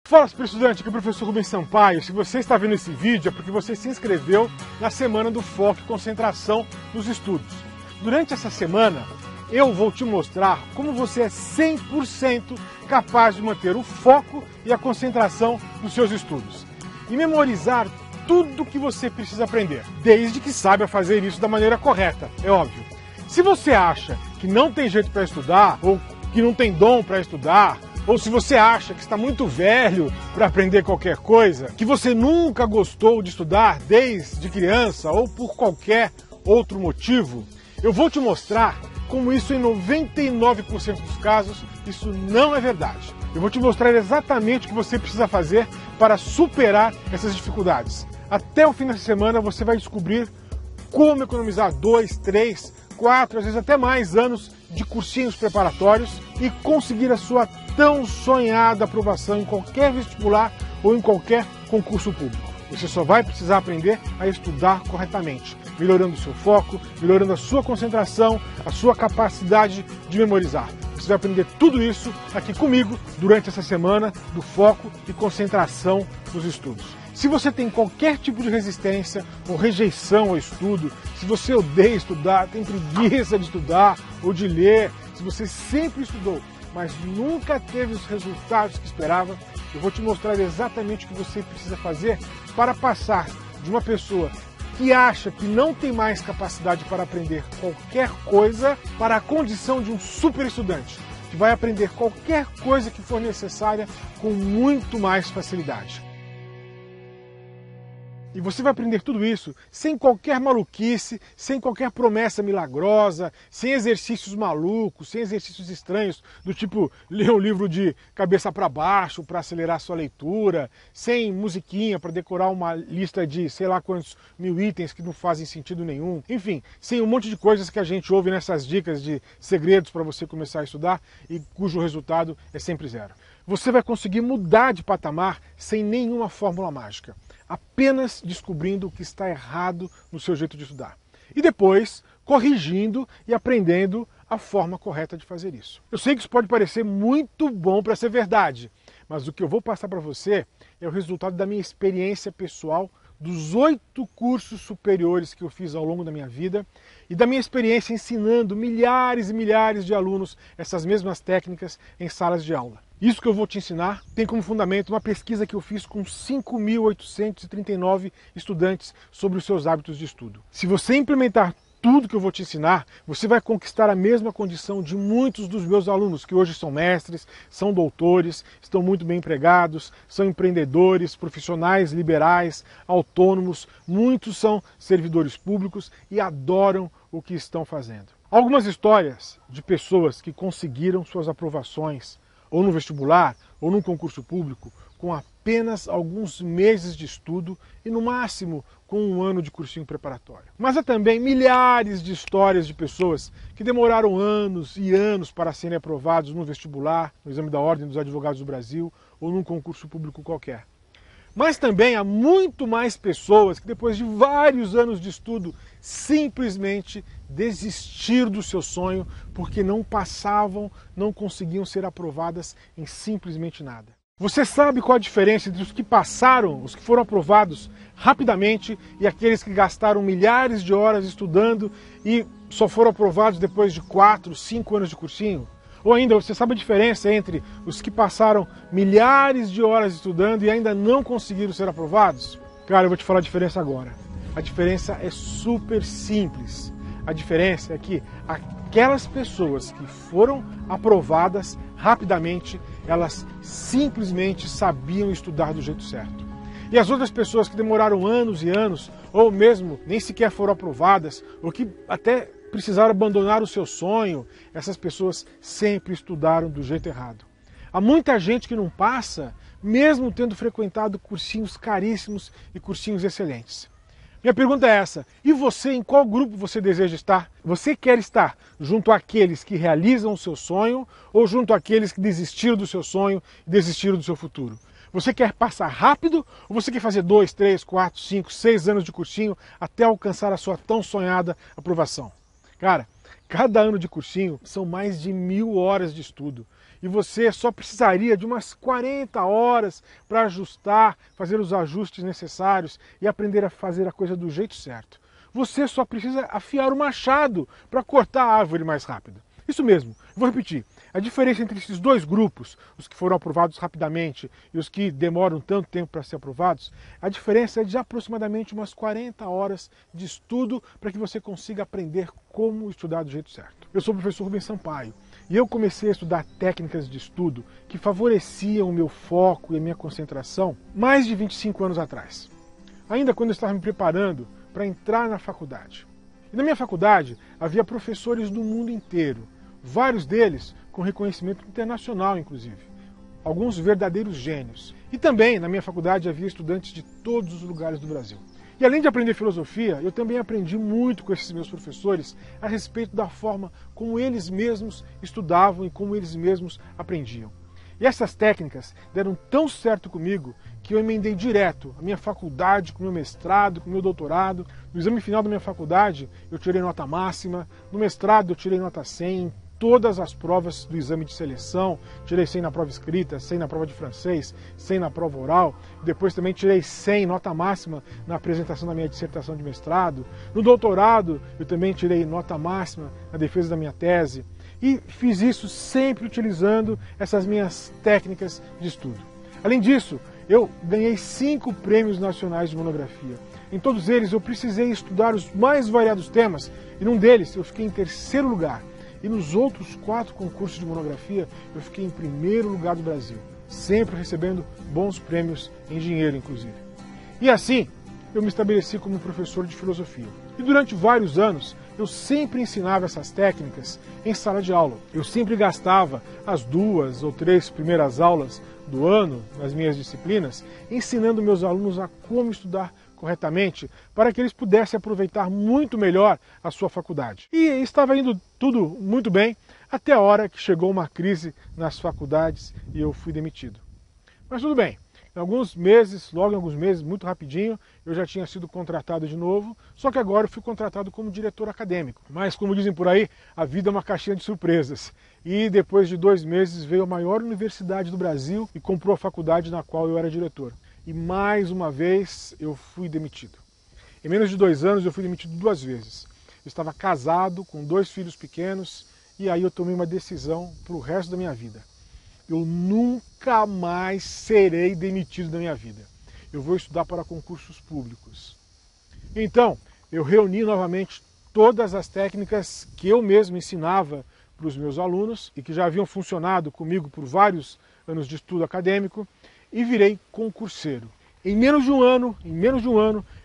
Fala, super estudante, aqui é o professor Rubens Sampaio. Se você está vendo esse vídeo é porque você se inscreveu na semana do foco e concentração nos estudos. Durante essa semana, eu vou te mostrar como você é 100% capaz de manter o foco e a concentração nos seus estudos e memorizar tudo que você precisa aprender, desde que saiba fazer isso da maneira correta, é óbvio. Se você acha que não tem jeito para estudar, ou que não tem dom para estudar, ou se você acha que está muito velho para aprender qualquer coisa, que você nunca gostou de estudar desde criança ou por qualquer outro motivo, eu vou te mostrar como isso em 99% dos casos, isso não é verdade. Eu vou te mostrar exatamente o que você precisa fazer para superar essas dificuldades. Até o fim dessa semana você vai descobrir como economizar 2, 3, 4, às vezes até mais anos de cursinhos preparatórios e conseguir a sua tão sonhada aprovação em qualquer vestibular ou em qualquer concurso público. Você só vai precisar aprender a estudar corretamente, melhorando o seu foco, melhorando a sua concentração, a sua capacidade de memorizar. Você vai aprender tudo isso aqui comigo durante essa semana do foco e concentração nos estudos. Se você tem qualquer tipo de resistência ou rejeição ao estudo, se você odeia estudar, tem preguiça de estudar ou de ler, se você sempre estudou, mas nunca teve os resultados que esperava, eu vou te mostrar exatamente o que você precisa fazer para passar de uma pessoa que acha que não tem mais capacidade para aprender qualquer coisa para a condição de um super estudante, que vai aprender qualquer coisa que for necessária com muito mais facilidade. E você vai aprender tudo isso sem qualquer maluquice, sem qualquer promessa milagrosa, sem exercícios malucos, sem exercícios estranhos, do tipo ler um livro de cabeça para baixo para acelerar sua leitura, sem musiquinha para decorar uma lista de sei lá quantos mil itens que não fazem sentido nenhum. Enfim, sem um monte de coisas que a gente ouve nessas dicas de segredos para você começar a estudar e cujo resultado é sempre zero. Você vai conseguir mudar de patamar sem nenhuma fórmula mágica, apenas descobrindo o que está errado no seu jeito de estudar. E depois, corrigindo e aprendendo a forma correta de fazer isso. Eu sei que isso pode parecer muito bom para ser verdade, mas o que eu vou passar para você é o resultado da minha experiência pessoal, dos 8 cursos superiores que eu fiz ao longo da minha vida e da minha experiência ensinando milhares e milhares de alunos essas mesmas técnicas em salas de aula. Isso que eu vou te ensinar tem como fundamento uma pesquisa que eu fiz com 5.839 estudantes sobre os seus hábitos de estudo. Se você implementar tudo que eu vou te ensinar, você vai conquistar a mesma condição de muitos dos meus alunos, que hoje são mestres, são doutores, estão muito bem empregados, são empreendedores, profissionais liberais, autônomos, muitos são servidores públicos e adoram o que estão fazendo. Algumas histórias de pessoas que conseguiram suas aprovações, ou no vestibular, ou num concurso público, com apenas alguns meses de estudo e no máximo com um ano de cursinho preparatório. Mas há também milhares de histórias de pessoas que demoraram anos e anos para serem aprovados no vestibular, no exame da Ordem dos Advogados do Brasil ou num concurso público qualquer. Mas também há muito mais pessoas que depois de vários anos de estudo simplesmente desistiram do seu sonho porque não passavam, não conseguiam ser aprovadas em simplesmente nada. Você sabe qual a diferença entre os que passaram, os que foram aprovados rapidamente e aqueles que gastaram milhares de horas estudando e só foram aprovados depois de 4, 5 anos de cursinho? Ou ainda, você sabe a diferença entre os que passaram milhares de horas estudando e ainda não conseguiram ser aprovados? Cara, eu vou te falar a diferença agora. A diferença é super simples. A diferença é que aquelas pessoas que foram aprovadas rapidamente, elas simplesmente sabiam estudar do jeito certo. E as outras pessoas que demoraram anos e anos, ou mesmo nem sequer foram aprovadas, ou que até precisaram abandonar o seu sonho, essas pessoas sempre estudaram do jeito errado. Há muita gente que não passa, mesmo tendo frequentado cursinhos caríssimos e cursinhos excelentes. Minha pergunta é essa: e você, em qual grupo você deseja estar? Você quer estar junto àqueles que realizam o seu sonho ou junto àqueles que desistiram do seu sonho e desistiram do seu futuro? Você quer passar rápido ou você quer fazer 2, 3, 4, 5, 6 anos de cursinho até alcançar a sua tão sonhada aprovação? Cara, cada ano de cursinho são mais de 1000 horas de estudo. e você só precisaria de umas 40 horas para ajustar, fazer os ajustes necessários e aprender a fazer a coisa do jeito certo. Você só precisa afiar o machado para cortar a árvore mais rápido. Isso mesmo, vou repetir. A diferença entre esses dois grupos, os que foram aprovados rapidamente e os que demoram tanto tempo para ser aprovados, a diferença é de aproximadamente umas 40 horas de estudo para que você consiga aprender como estudar do jeito certo. Eu sou o professor Rubens Sampaio e eu comecei a estudar técnicas de estudo que favoreciam o meu foco e a minha concentração mais de 25 anos atrás. Ainda quando eu estava me preparando para entrar na faculdade. E na minha faculdade havia professores do mundo inteiro, vários deles com reconhecimento internacional, inclusive. Alguns verdadeiros gênios. E também, na minha faculdade, havia estudantes de todos os lugares do Brasil. E além de aprender filosofia, eu também aprendi muito com esses meus professores a respeito da forma como eles mesmos estudavam e como eles mesmos aprendiam. E essas técnicas deram tão certo comigo que eu emendei direto a minha faculdade com o meu mestrado, com o meu doutorado. No exame final da minha faculdade, eu tirei nota máxima. No mestrado, eu tirei nota 100. Todas as provas do exame de seleção, tirei 100 na prova escrita, 100 na prova de francês, 100 na prova oral, depois também tirei 100, nota máxima, na apresentação da minha dissertação de mestrado. No doutorado, eu também tirei nota máxima na defesa da minha tese. E fiz isso sempre utilizando essas minhas técnicas de estudo. Além disso, eu ganhei 5 prêmios nacionais de monografia. Em todos eles eu precisei estudar os mais variados temas, e num deles eu fiquei em 3º lugar. E nos outros 4 concursos de monografia, eu fiquei em 1º lugar do Brasil, sempre recebendo bons prêmios em dinheiro, inclusive. E assim, eu me estabeleci como professor de filosofia. E durante vários anos, eu sempre ensinava essas técnicas em sala de aula. Eu sempre gastava as 2 ou 3 primeiras aulas do ano, nas minhas disciplinas, ensinando meus alunos a como estudar corretamente, para que eles pudessem aproveitar muito melhor a sua faculdade. E estava indo tudo muito bem, até a hora que chegou uma crise nas faculdades e eu fui demitido. Mas tudo bem, em alguns meses, logo em alguns meses, muito rapidinho, eu já tinha sido contratado de novo, só que agora eu fui contratado como diretor acadêmico. Mas, como dizem por aí, a vida é uma caixinha de surpresas. E depois de 2 meses veio a maior universidade do Brasil e comprou a faculdade na qual eu era diretor. E mais uma vez eu fui demitido. Em menos de 2 anos eu fui demitido 2 vezes. Eu estava casado, com 2 filhos pequenos, e aí eu tomei uma decisão para o resto da minha vida. Eu nunca mais serei demitido da minha vida. Eu vou estudar para concursos públicos. Então, eu reuni novamente todas as técnicas que eu mesmo ensinava para os meus alunos e que já haviam funcionado comigo por vários anos de estudo acadêmico, e virei concurseiro. Em menos de um ano,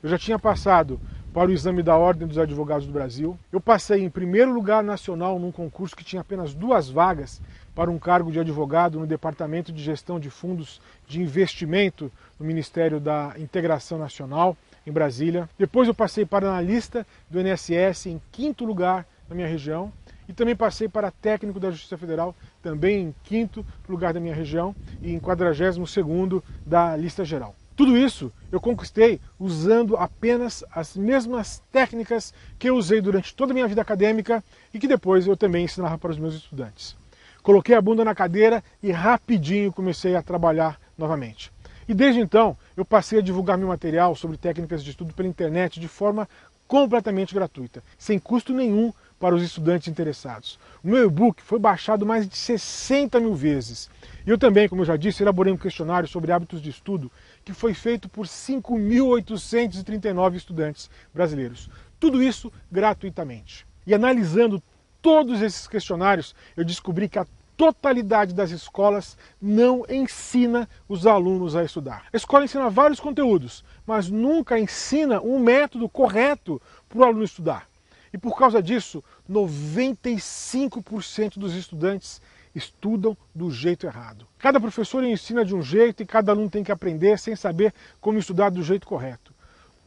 eu já tinha passado para o exame da Ordem dos Advogados do Brasil. Eu passei em 1º lugar nacional num concurso que tinha apenas 2 vagas para um cargo de advogado no Departamento de Gestão de Fundos de Investimento no Ministério da Integração Nacional, em Brasília. Depois eu passei para analista do INSS em 5º lugar na minha região. E também passei para técnico da Justiça Federal, também em 5º lugar da minha região e em 42º da lista geral. Tudo isso eu conquistei usando apenas as mesmas técnicas que eu usei durante toda a minha vida acadêmica e que depois eu também ensinava para os meus estudantes. Coloquei a bunda na cadeira e rapidinho comecei a trabalhar novamente. E desde então eu passei a divulgar meu material sobre técnicas de estudo pela internet de forma completamente gratuita, sem custo nenhum para os estudantes interessados. O meu e-book foi baixado mais de 60 mil vezes. E eu também, como eu já disse, elaborei um questionário sobre hábitos de estudo que foi feito por 5.839 estudantes brasileiros. Tudo isso gratuitamente. E analisando todos esses questionários, eu descobri que a totalidade das escolas não ensina os alunos a estudar. A escola ensina vários conteúdos, mas nunca ensina um método correto para o aluno estudar. E por causa disso, 95% dos estudantes estudam do jeito errado. Cada professor ensina de um jeito e cada aluno tem que aprender sem saber como estudar do jeito correto.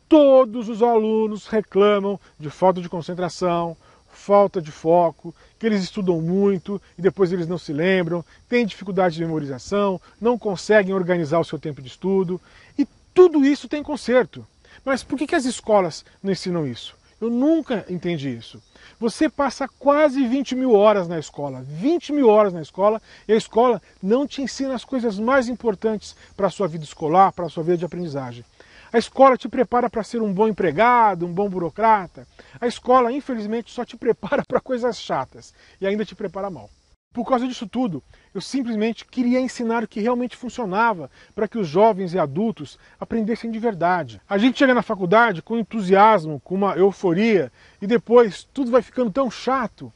Todos os alunos reclamam de falta de concentração, falta de foco, que eles estudam muito e depois eles não se lembram, têm dificuldade de memorização, não conseguem organizar o seu tempo de estudo. E tudo isso tem conserto. Mas por que as escolas não ensinam isso? Eu nunca entendi isso. Você passa quase 20 mil horas na escola, 20 mil horas na escola, e a escola não te ensina as coisas mais importantes para a sua vida escolar, para a sua vida de aprendizagem. A escola te prepara para ser um bom empregado, um bom burocrata. A escola, infelizmente, só te prepara para coisas chatas e ainda te prepara mal. Por causa disso tudo, eu simplesmente queria ensinar o que realmente funcionava para que os jovens e adultos aprendessem de verdade. A gente chega na faculdade com entusiasmo, com uma euforia, e depois tudo vai ficando tão chato.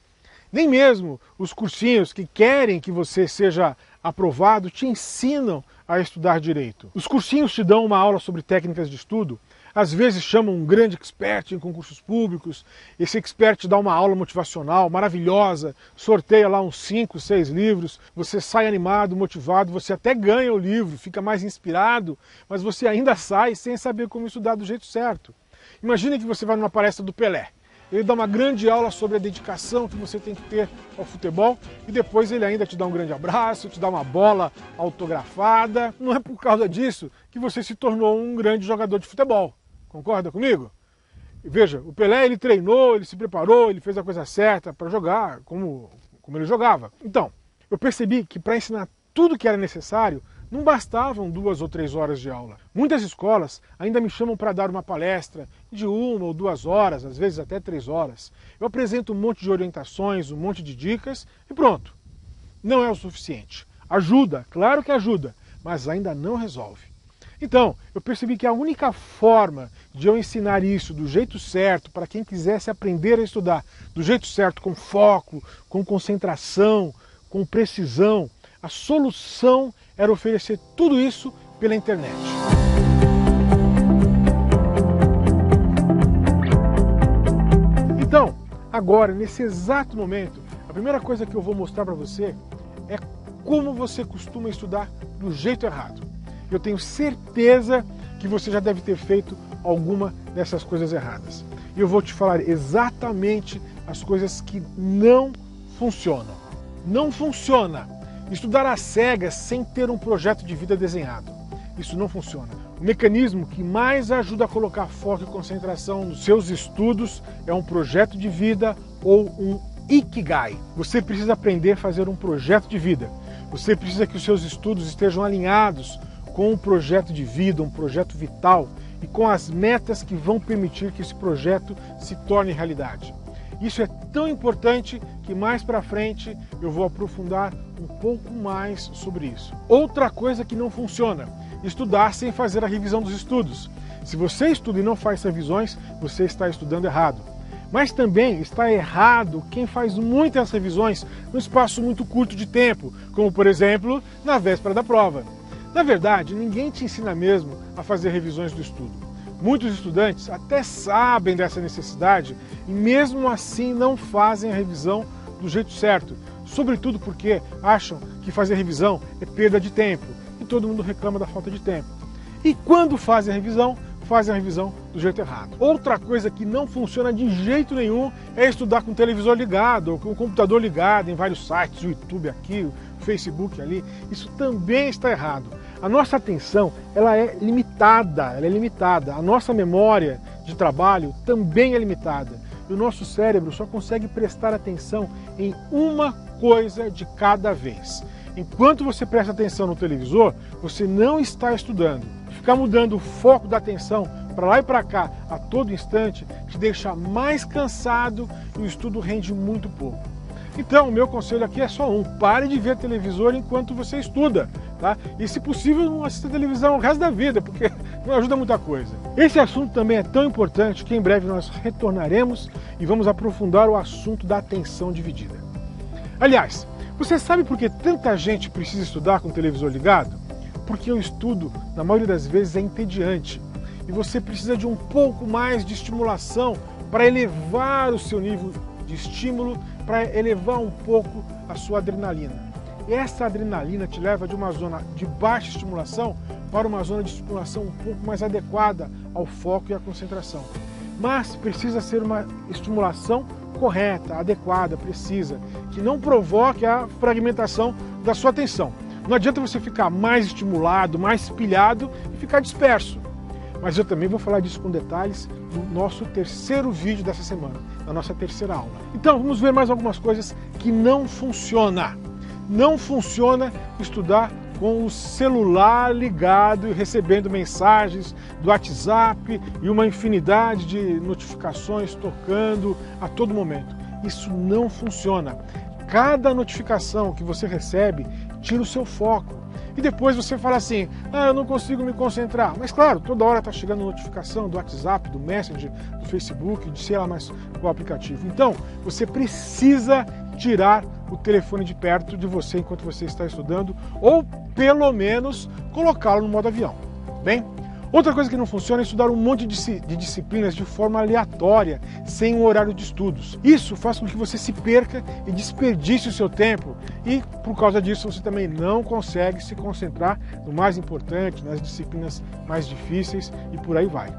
Nem mesmo os cursinhos que querem que você seja aprovado te ensinam a estudar direito. Os cursinhos te dão uma aula sobre técnicas de estudo, às vezes chamam um grande expert em concursos públicos, esse expert dá uma aula motivacional maravilhosa, sorteia lá uns 5, 6 livros, você sai animado, motivado, você até ganha o livro, fica mais inspirado, mas você ainda sai sem saber como estudar do jeito certo. Imagine que você vai numa palestra do Pelé. Ele dá uma grande aula sobre a dedicação que você tem que ter ao futebol e depois ele ainda te dá um grande abraço, te dá uma bola autografada. Não é por causa disso que você se tornou um grande jogador de futebol. Concorda comigo? Veja, o Pelé ele treinou, ele se preparou, ele fez a coisa certa para jogar como ele jogava. Então, eu percebi que para ensinar tudo que era necessário, não bastavam 2 ou 3 horas de aula. Muitas escolas ainda me chamam para dar uma palestra de 1 ou 2 horas, às vezes até 3 horas. Eu apresento um monte de orientações, um monte de dicas e pronto. Não é o suficiente. Ajuda, claro que ajuda, mas ainda não resolve. Então, eu percebi que a única forma de eu ensinar isso do jeito certo, para quem quisesse aprender a estudar do jeito certo, com foco, com concentração, com precisão, a solução era oferecer tudo isso pela internet. Então, agora, nesse exato momento, a primeira coisa que eu vou mostrar para você é como você costuma estudar do jeito errado. Eu tenho certeza que você já deve ter feito alguma dessas coisas erradas. E eu vou te falar exatamente as coisas que não funcionam. Não funciona estudar às cegas sem ter um projeto de vida desenhado. Isso não funciona. O mecanismo que mais ajuda a colocar foco e concentração nos seus estudos é um projeto de vida ou um Ikigai. Você precisa aprender a fazer um projeto de vida. Você precisa que os seus estudos estejam alinhados com um projeto de vida, um projeto vital e com as metas que vão permitir que esse projeto se torne realidade. Isso é tão importante que mais para frente eu vou aprofundar um pouco mais sobre isso. Outra coisa que não funciona, estudar sem fazer a revisão dos estudos. Se você estuda e não faz revisões, você está estudando errado. Mas também está errado quem faz muitas revisões num espaço muito curto de tempo, como por exemplo, na véspera da prova. Na verdade, ninguém te ensina mesmo a fazer revisões do estudo. Muitos estudantes até sabem dessa necessidade e mesmo assim não fazem a revisão do jeito certo, sobretudo porque acham que fazer revisão é perda de tempo e todo mundo reclama da falta de tempo. E quando fazem a revisão do jeito errado. Outra coisa que não funciona de jeito nenhum é estudar com o televisor ligado ou com o computador ligado em vários sites, o YouTube aqui, o Facebook ali. Isso também está errado. A nossa atenção ela é limitada. A nossa memória de trabalho também é limitada. E o nosso cérebro só consegue prestar atenção em uma coisa de cada vez. Enquanto você presta atenção no televisor, você não está estudando. Ficar mudando o foco da atenção para lá e para cá a todo instante te deixa mais cansado e o estudo rende muito pouco. Então, o meu conselho aqui é só um: pare de ver televisor enquanto você estuda, tá? E se possível, não assista televisão o resto da vida, porque não ajuda muita coisa. Esse assunto também é tão importante que em breve nós retornaremos e vamos aprofundar o assunto da atenção dividida. Aliás, você sabe por que tanta gente precisa estudar com o televisor ligado? Porque o estudo, na maioria das vezes, é entediante e você precisa de um pouco mais de estimulação para elevar o seu nível de estímulo, para elevar um pouco a sua adrenalina. E essa adrenalina te leva de uma zona de baixa estimulação para uma zona de estimulação um pouco mais adequada ao foco e à concentração. Mas precisa ser uma estimulação correta, adequada, precisa, que não provoque a fragmentação da sua atenção. Não adianta você ficar mais estimulado, mais pilhado e ficar disperso. Mas eu também vou falar disso com detalhes no nosso terceiro vídeo dessa semana, na nossa terceira aula. Então, vamos ver mais algumas coisas que não funcionam. Não funciona estudar com o celular ligado e recebendo mensagens do WhatsApp e uma infinidade de notificações tocando a todo momento. Isso não funciona. Cada notificação que você recebe tira o seu foco. E depois você fala assim, eu não consigo me concentrar. Mas claro, toda hora está chegando notificação do WhatsApp, do Messenger, do Facebook, de sei lá mais qual aplicativo. Então, você precisa tirar o telefone de perto de você enquanto você está estudando, ou pelo menos colocá-lo no modo avião. Bem? Outra coisa que não funciona é estudar um monte de disciplinas de forma aleatória, sem um horário de estudos. Isso faz com que você se perca e desperdice o seu tempo e, por causa disso, você também não consegue se concentrar no mais importante, nas disciplinas mais difíceis e por aí vai.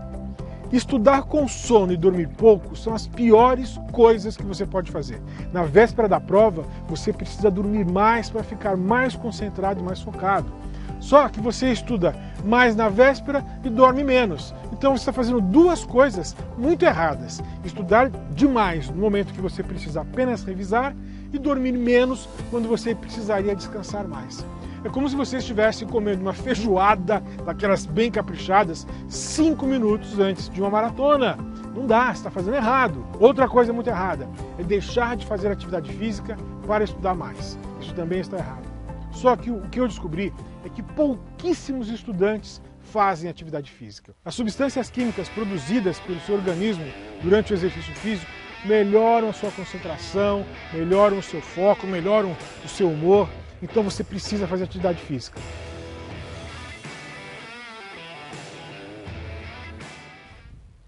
Estudar com sono e dormir pouco são as piores coisas que você pode fazer. Na véspera da prova, você precisa dormir mais para ficar mais concentrado e mais focado. Só que você estuda mais na véspera e dorme menos. Então você está fazendo duas coisas muito erradas. Estudar demais no momento que você precisa apenas revisar e dormir menos quando você precisaria descansar mais. É como se você estivesse comendo uma feijoada, daquelas bem caprichadas, 5 minutos antes de uma maratona. Não dá, você está fazendo errado. Outra coisa muito errada é deixar de fazer atividade física para estudar mais. Isso também está errado. Só que o que eu descobri é que pouquíssimos estudantes fazem atividade física. As substâncias químicas produzidas pelo seu organismo durante o exercício físico melhoram a sua concentração, melhoram o seu foco, melhoram o seu humor. Então você precisa fazer atividade física.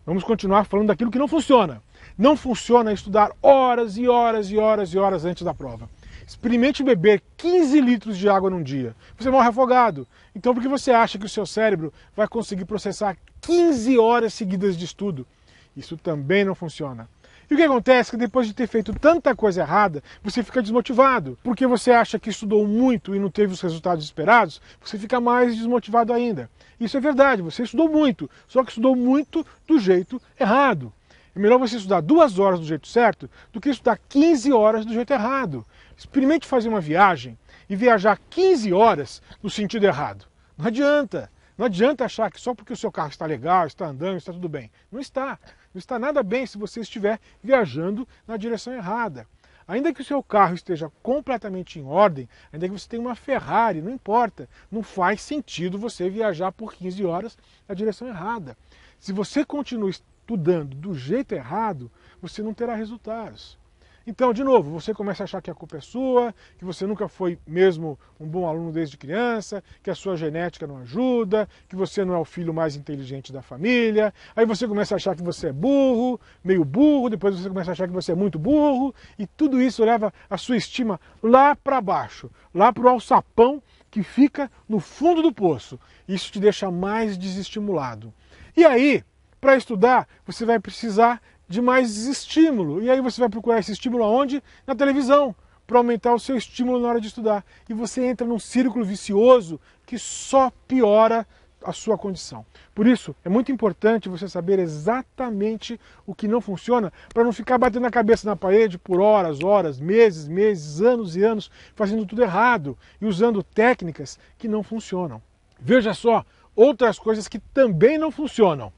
Vamos continuar falando daquilo que não funciona. Não funciona estudar horas e horas e horas e horas antes da prova. Experimente beber 15 litros de água num dia. Você morre afogado. Então por que você acha que o seu cérebro vai conseguir processar 15 horas seguidas de estudo? Isso também não funciona. E o que acontece é que depois de ter feito tanta coisa errada, você fica desmotivado. Porque você acha que estudou muito e não teve os resultados esperados, você fica mais desmotivado ainda. Isso é verdade, você estudou muito, só que estudou muito do jeito errado. É melhor você estudar 2 horas do jeito certo do que estudar 15 horas do jeito errado. Experimente fazer uma viagem e viajar 15 horas no sentido errado. Não adianta. Não adianta achar que só porque o seu carro está legal, está andando, está tudo bem. Não está. Não está nada bem se você estiver viajando na direção errada. Ainda que o seu carro esteja completamente em ordem, ainda que você tenha uma Ferrari, não importa. Não faz sentido você viajar por 15 horas na direção errada. Se você continua estudando do jeito errado, você não terá resultados. Então, de novo, você começa a achar que a culpa é sua, que você nunca foi mesmo um bom aluno desde criança, que a sua genética não ajuda, que você não é o filho mais inteligente da família. Aí você começa a achar que você é burro, meio burro, depois você começa a achar que você é muito burro, e tudo isso leva a sua estima lá para baixo, lá para o alçapão que fica no fundo do poço. Isso te deixa mais desestimulado. E aí, para estudar, você vai precisar de mais estímulo. E aí você vai procurar esse estímulo aonde? Na televisão, para aumentar o seu estímulo na hora de estudar. E você entra num círculo vicioso que só piora a sua condição. Por isso, é muito importante você saber exatamente o que não funciona, para não ficar batendo a cabeça na parede por horas, meses, anos e anos, fazendo tudo errado e usando técnicas que não funcionam. Veja só, outras coisas que também não funcionam.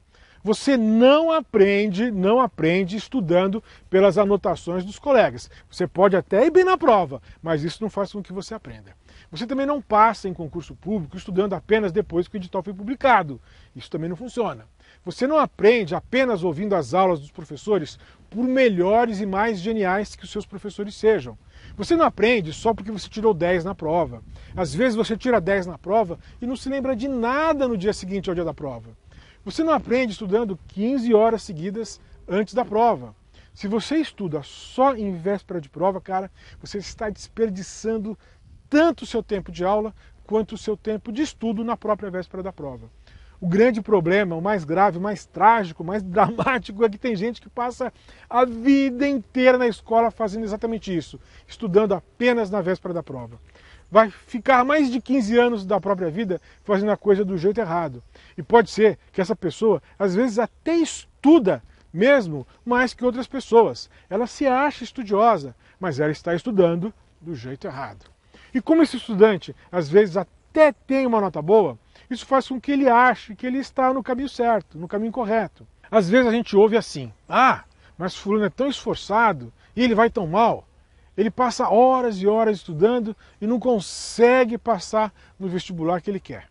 Você não aprende estudando pelas anotações dos colegas. Você pode até ir bem na prova, mas isso não faz com que você aprenda. Você também não passa em concurso público estudando apenas depois que o edital foi publicado. Isso também não funciona. Você não aprende apenas ouvindo as aulas dos professores, por melhores e mais geniais que os seus professores sejam. Você não aprende só porque você tirou 10 na prova. Às vezes você tira 10 na prova e não se lembra de nada no dia seguinte ao dia da prova. Você não aprende estudando 15 horas seguidas antes da prova. Se você estuda só em véspera de prova, cara, você está desperdiçando tanto o seu tempo de aula quanto o seu tempo de estudo na própria véspera da prova. O grande problema, o mais grave, o mais trágico, o mais dramático é que tem gente que passa a vida inteira na escola fazendo exatamente isso, estudando apenas na véspera da prova. vai ficar mais de 15 anos da própria vida fazendo a coisa do jeito errado. E pode ser que essa pessoa, às vezes, até estuda mesmo mais que outras pessoas. Ela se acha estudiosa, mas ela está estudando do jeito errado. E como esse estudante, às vezes, até tem uma nota boa, isso faz com que ele ache que ele está no caminho certo, no caminho correto. Às vezes a gente ouve assim: ah, mas fulano é tão esforçado e ele vai tão mal. Ele passa horas e horas estudando e não consegue passar no vestibular que ele quer.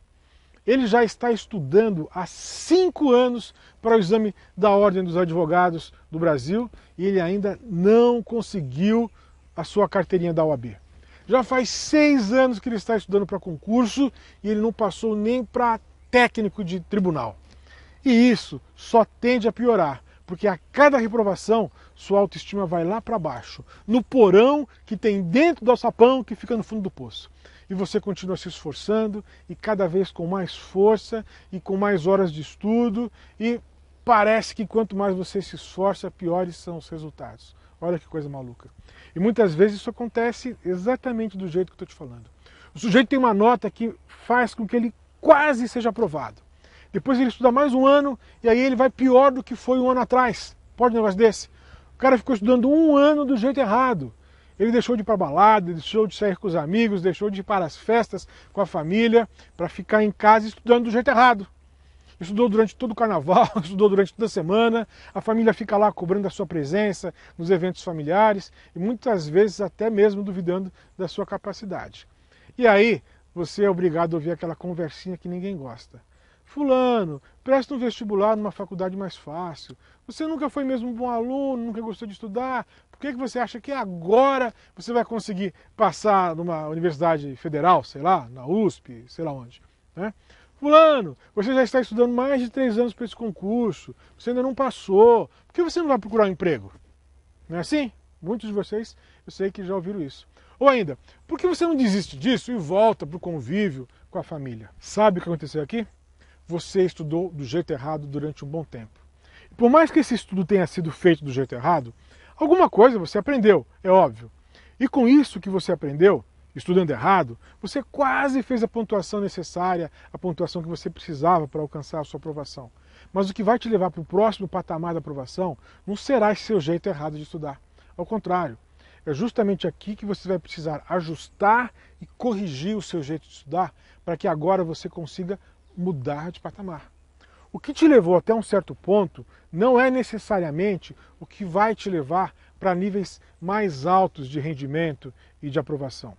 Ele já está estudando há 5 anos para o exame da Ordem dos Advogados do Brasil e ele ainda não conseguiu a sua carteirinha da OAB. Já faz 6 anos que ele está estudando para concurso e ele não passou nem para técnico de tribunal. E isso só tende a piorar, porque a cada reprovação sua autoestima vai lá para baixo, no porão que tem dentro do alçapão que fica no fundo do poço. E você continua se esforçando e cada vez com mais força e com mais horas de estudo e parece que quanto mais você se esforça, piores são os resultados. Olha que coisa maluca. E muitas vezes isso acontece exatamente do jeito que eu estou te falando. O sujeito tem uma nota que faz com que ele quase seja aprovado. Depois ele estuda mais um ano e aí ele vai pior do que foi um ano atrás. Pode um negócio desse? O cara ficou estudando um ano do jeito errado. Ele deixou de ir para a balada, deixou de sair com os amigos, deixou de ir para as festas com a família para ficar em casa estudando do jeito errado. Estudou durante todo o carnaval, estudou durante toda a semana, a família fica lá cobrando a sua presença nos eventos familiares e muitas vezes até mesmo duvidando da sua capacidade. E aí você é obrigado a ouvir aquela conversinha que ninguém gosta. Fulano, presta um vestibular numa faculdade mais fácil. Você nunca foi mesmo um bom aluno, nunca gostou de estudar. Por que você acha que agora você vai conseguir passar numa universidade federal, sei lá, na USP, sei lá onde, né? Fulano, você já está estudando mais de 3 anos para esse concurso, você ainda não passou, por que você não vai procurar um emprego? Não é assim? Muitos de vocês, eu sei que já ouviram isso. Ou ainda, por que você não desiste disso e volta para o convívio com a família? Sabe o que aconteceu aqui? Você estudou do jeito errado durante um bom tempo. E por mais que esse estudo tenha sido feito do jeito errado, alguma coisa você aprendeu, é óbvio. E com isso que você aprendeu, estudando errado, você quase fez a pontuação necessária, a pontuação que você precisava para alcançar a sua aprovação. Mas o que vai te levar para o próximo patamar da aprovação não será esse seu jeito errado de estudar. Ao contrário, é justamente aqui que você vai precisar ajustar e corrigir o seu jeito de estudar para que agora você consiga mudar de patamar. O que te levou até um certo ponto não é necessariamente o que vai te levar para níveis mais altos de rendimento e de aprovação.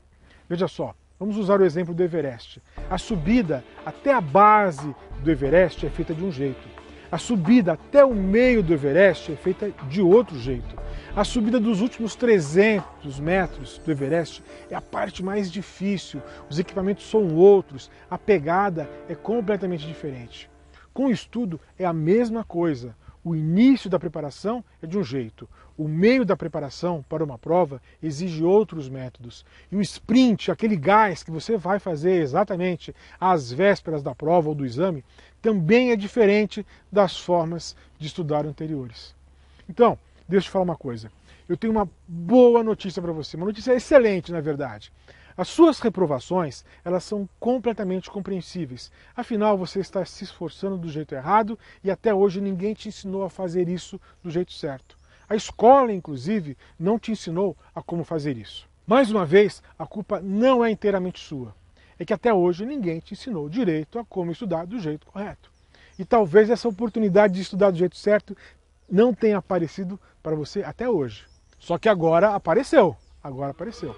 Veja só, vamos usar o exemplo do Everest. A subida até a base do Everest é feita de um jeito. A subida até o meio do Everest é feita de outro jeito. A subida dos últimos 300 metros do Everest é a parte mais difícil, os equipamentos são outros, a pegada é completamente diferente. Com o estudo é a mesma coisa. O início da preparação é de um jeito, o meio da preparação para uma prova exige outros métodos. E o sprint, aquele gás que você vai fazer exatamente às vésperas da prova ou do exame, também é diferente das formas de estudar anteriores. Então, deixa eu te falar uma coisa. Eu tenho uma boa notícia para você, uma notícia excelente, na verdade. As suas reprovações, elas são completamente compreensíveis. Afinal, você está se esforçando do jeito errado e até hoje ninguém te ensinou a fazer isso do jeito certo. A escola, inclusive, não te ensinou a como fazer isso. Mais uma vez, a culpa não é inteiramente sua. É que até hoje ninguém te ensinou direito a como estudar do jeito correto. E talvez essa oportunidade de estudar do jeito certo não tenha aparecido para você até hoje. Só que agora apareceu. Agora apareceu.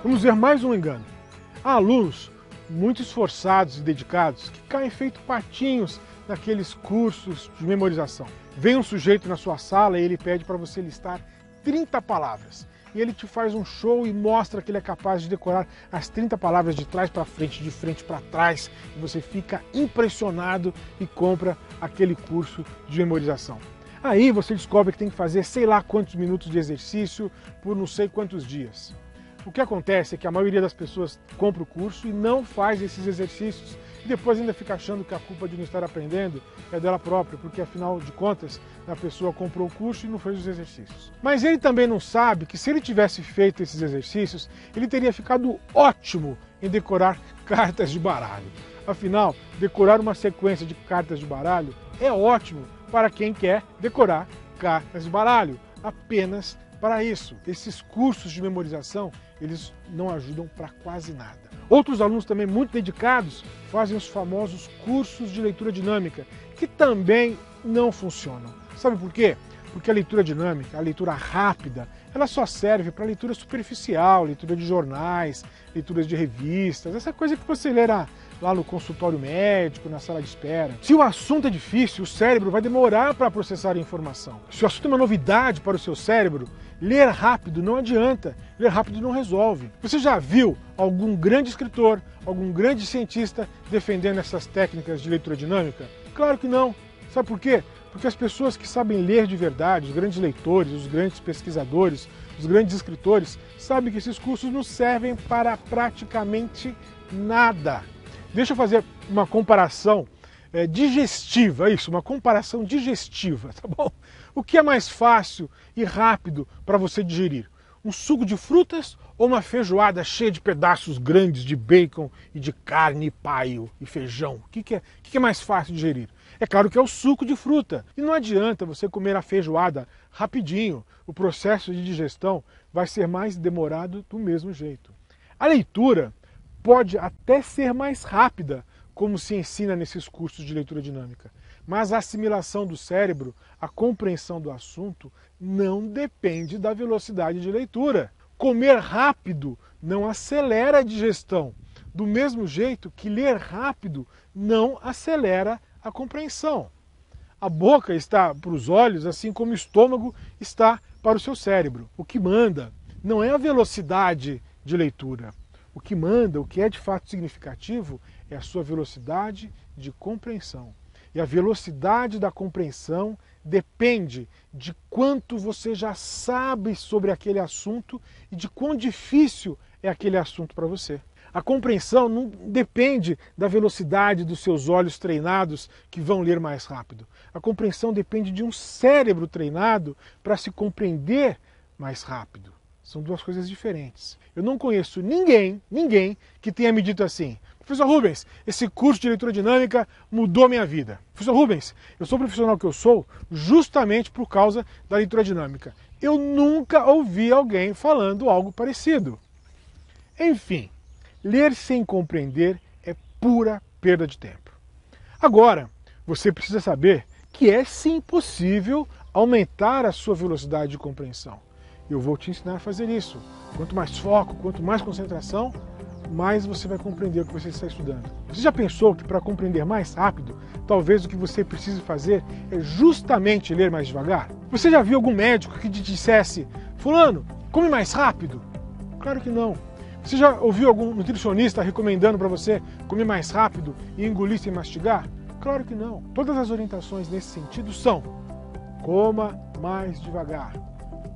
Vamos ver mais um engano. Há alunos muito esforçados e dedicados que caem feito patinhos naqueles cursos de memorização. Vem um sujeito na sua sala e ele pede para você listar 30 palavras. E ele te faz um show e mostra que ele é capaz de decorar as 30 palavras de trás para frente, de frente para trás. E você fica impressionado e compra aquele curso de memorização. Aí você descobre que tem que fazer sei lá quantos minutos de exercício por não sei quantos dias. O que acontece é que a maioria das pessoas compra o curso e não faz esses exercícios. E depois ainda fica achando que a culpa de não estar aprendendo é dela própria, porque afinal de contas a pessoa comprou o curso e não fez os exercícios. Mas ele também não sabe que se ele tivesse feito esses exercícios, ele teria ficado ótimo em decorar cartas de baralho. Afinal, decorar uma sequência de cartas de baralho é ótimo para quem quer decorar cartas de baralho. Apenas para isso. Esses cursos de memorização, eles não ajudam para quase nada. Outros alunos também muito dedicados fazem os famosos cursos de leitura dinâmica, que também não funcionam. Sabe por quê? Porque a leitura dinâmica, a leitura rápida, ela só serve para leitura superficial, leitura de jornais, leituras de revistas, essa coisa que você lê lá no consultório médico, na sala de espera. Se o assunto é difícil, o cérebro vai demorar para processar a informação. Se o assunto é uma novidade para o seu cérebro, ler rápido não adianta, ler rápido não resolve. Você já viu algum grande escritor, algum grande cientista defendendo essas técnicas de leitura dinâmica? Claro que não. Sabe por quê? Porque as pessoas que sabem ler de verdade, os grandes leitores, os grandes pesquisadores, os grandes escritores, sabem que esses cursos não servem para praticamente nada. Deixa eu fazer uma comparação digestiva, uma comparação digestiva, tá bom? O que é mais fácil e rápido para você digerir? Um suco de frutas ou uma feijoada cheia de pedaços grandes de bacon e de carne, paio e feijão? O que é mais fácil de digerir? É claro que é o suco de fruta. E não adianta você comer a feijoada rapidinho. O processo de digestão vai ser mais demorado do mesmo jeito. A leitura pode até ser mais rápida, como se ensina nesses cursos de leitura dinâmica. Mas a assimilação do cérebro, a compreensão do assunto, não depende da velocidade de leitura. Comer rápido não acelera a digestão, do mesmo jeito que ler rápido não acelera a compreensão. A boca está para os olhos, assim como o estômago está para o seu cérebro. O que manda não é a velocidade de leitura. O que manda, o que é de fato significativo, é a sua velocidade de compreensão. E a velocidade da compreensão depende de quanto você já sabe sobre aquele assunto e de quão difícil é aquele assunto para você. A compreensão não depende da velocidade dos seus olhos treinados que vão ler mais rápido. A compreensão depende de um cérebro treinado para se compreender mais rápido. São duas coisas diferentes. Eu não conheço ninguém que tenha me dito assim: professor Rubens, esse curso de leitura dinâmica mudou minha vida. Professor Rubens, eu sou o profissional que eu sou justamente por causa da leitura dinâmica. Eu nunca ouvi alguém falando algo parecido. Enfim, ler sem compreender é pura perda de tempo. Agora, você precisa saber que é sim possível aumentar a sua velocidade de compreensão. Eu vou te ensinar a fazer isso. Quanto mais foco, quanto mais concentração, mais você vai compreender o que você está estudando. Você já pensou que para compreender mais rápido, talvez o que você precise fazer é justamente ler mais devagar? Você já viu algum médico que te dissesse: fulano, come mais rápido? Claro que não. Você já ouviu algum nutricionista recomendando para você comer mais rápido e engolir sem mastigar? Claro que não. Todas as orientações nesse sentido são: coma mais devagar,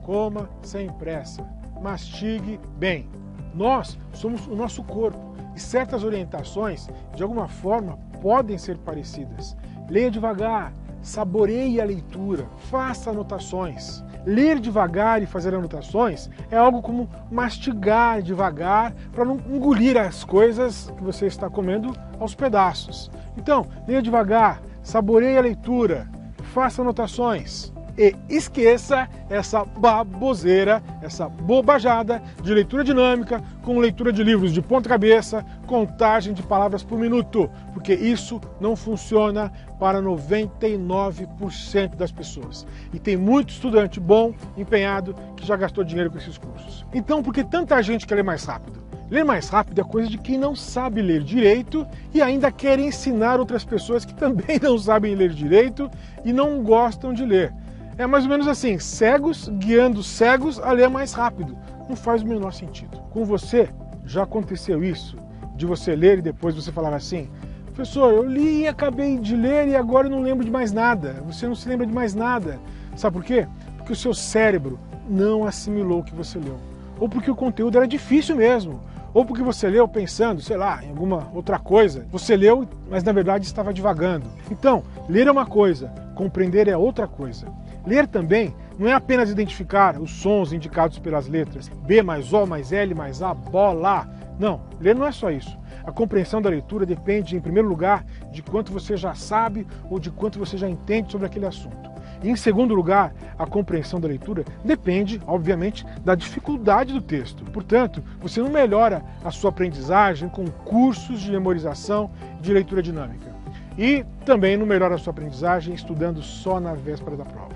coma sem pressa, mastigue bem. Nós somos o nosso corpo e certas orientações, de alguma forma, podem ser parecidas. Leia devagar, saboreie a leitura, faça anotações. Ler devagar e fazer anotações é algo como mastigar devagar para não engolir as coisas que você está comendo aos pedaços. Então, leia devagar, saboreie a leitura, faça anotações. E esqueça essa baboseira, essa bobajada de leitura dinâmica com leitura de livros de ponta cabeça, contagem de palavras por minuto, porque isso não funciona para 99% das pessoas. E tem muito estudante bom, empenhado, que já gastou dinheiro com esses cursos. Então, por que tanta gente quer ler mais rápido? Ler mais rápido é coisa de quem não sabe ler direito e ainda quer ensinar outras pessoas que também não sabem ler direito e não gostam de ler. É mais ou menos assim, cegos guiando cegos a ler mais rápido. Não faz o menor sentido. Com você, já aconteceu isso? De você ler e depois você falar assim: professor, eu li e acabei de ler e agora eu não lembro de mais nada. Você não se lembra de mais nada. Sabe por quê? Porque o seu cérebro não assimilou o que você leu. ou porque o conteúdo era difícil mesmo, ou porque você leu pensando, sei lá, em alguma outra coisa. Você leu, mas na verdade estava divagando. Então, ler é uma coisa, compreender é outra coisa. Ler também não é apenas identificar os sons indicados pelas letras, B mais O mais L mais A, bola. Não, ler não é só isso. A compreensão da leitura depende, em primeiro lugar, de quanto você já sabe ou de quanto você já entende sobre aquele assunto. E, em segundo lugar, a compreensão da leitura depende, obviamente, da dificuldade do texto. Portanto, você não melhora a sua aprendizagem com cursos de memorização de leitura dinâmica. E também não melhora a sua aprendizagem estudando só na véspera da prova.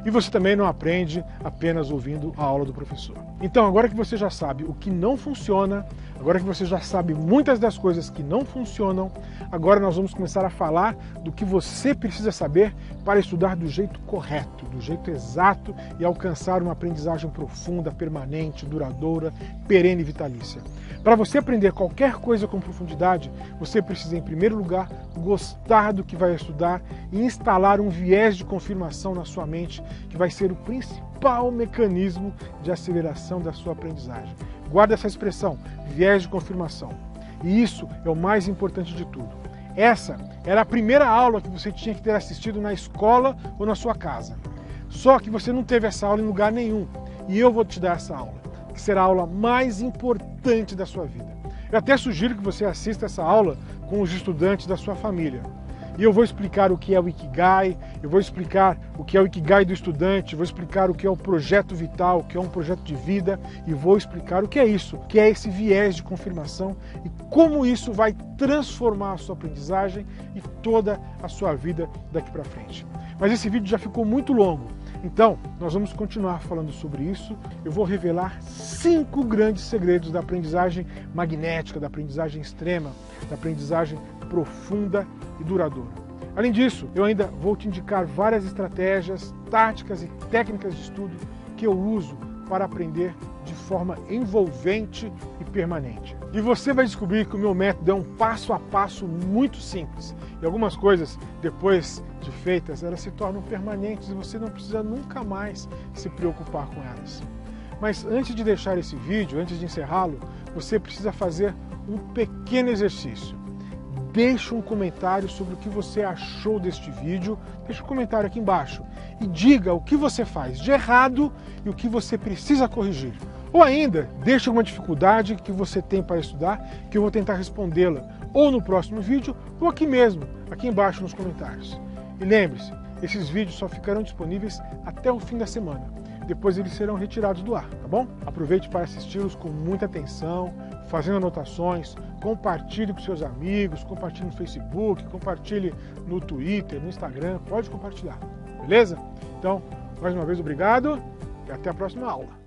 E você também não aprende apenas ouvindo a aula do professor. Então, agora que você já sabe o que não funciona, agora que você já sabe muitas das coisas que não funcionam, agora nós vamos começar a falar do que você precisa saber para estudar do jeito correto, do jeito exato e alcançar uma aprendizagem profunda, permanente, duradoura, perene e vitalícia. Para você aprender qualquer coisa com profundidade, você precisa, em primeiro lugar, gostar do que vai estudar e instalar um viés de confirmação na sua mente, que vai ser o principal mecanismo de aceleração da sua aprendizagem. Guarda essa expressão, viés de confirmação. E isso é o mais importante de tudo. Essa era a primeira aula que você tinha que ter assistido na escola ou na sua casa. Só que você não teve essa aula em lugar nenhum. E eu vou te dar essa aula, que será a aula mais importante da sua vida. Eu até sugiro que você assista essa aula com os estudantes da sua família. E eu vou explicar o que é o Ikigai, eu vou explicar o que é o Ikigai do estudante, vou explicar o que é o projeto vital, o que é um projeto de vida, e vou explicar o que é isso, o que é esse viés de confirmação e como isso vai transformar a sua aprendizagem e toda a sua vida daqui para frente. Mas esse vídeo já ficou muito longo, então nós vamos continuar falando sobre isso. Eu vou revelar 5 grandes segredos da aprendizagem magnética, da aprendizagem extrema, da aprendizagem profunda e duradoura. Além disso, eu ainda vou te indicar várias estratégias, táticas e técnicas de estudo que eu uso para aprender de forma envolvente e permanente. E você vai descobrir que o meu método é um passo a passo muito simples. E algumas coisas, depois de feitas, elas se tornam permanentes e você não precisa nunca mais se preocupar com elas. Mas antes de deixar esse vídeo, antes de encerrá-lo, você precisa fazer um pequeno exercício. Deixe um comentário sobre o que você achou deste vídeo, deixe um comentário aqui embaixo e diga o que você faz de errado e o que você precisa corrigir. Ou ainda, deixe alguma dificuldade que você tem para estudar, que eu vou tentar respondê-la ou no próximo vídeo ou aqui mesmo, aqui embaixo nos comentários. E lembre-se, esses vídeos só ficarão disponíveis até o fim da semana. Depois eles serão retirados do ar, tá bom? Aproveite para assisti-los com muita atenção, fazendo anotações, compartilhe com seus amigos, compartilhe no Facebook, compartilhe no Twitter, no Instagram, pode compartilhar, beleza? Então, mais uma vez, obrigado e até a próxima aula.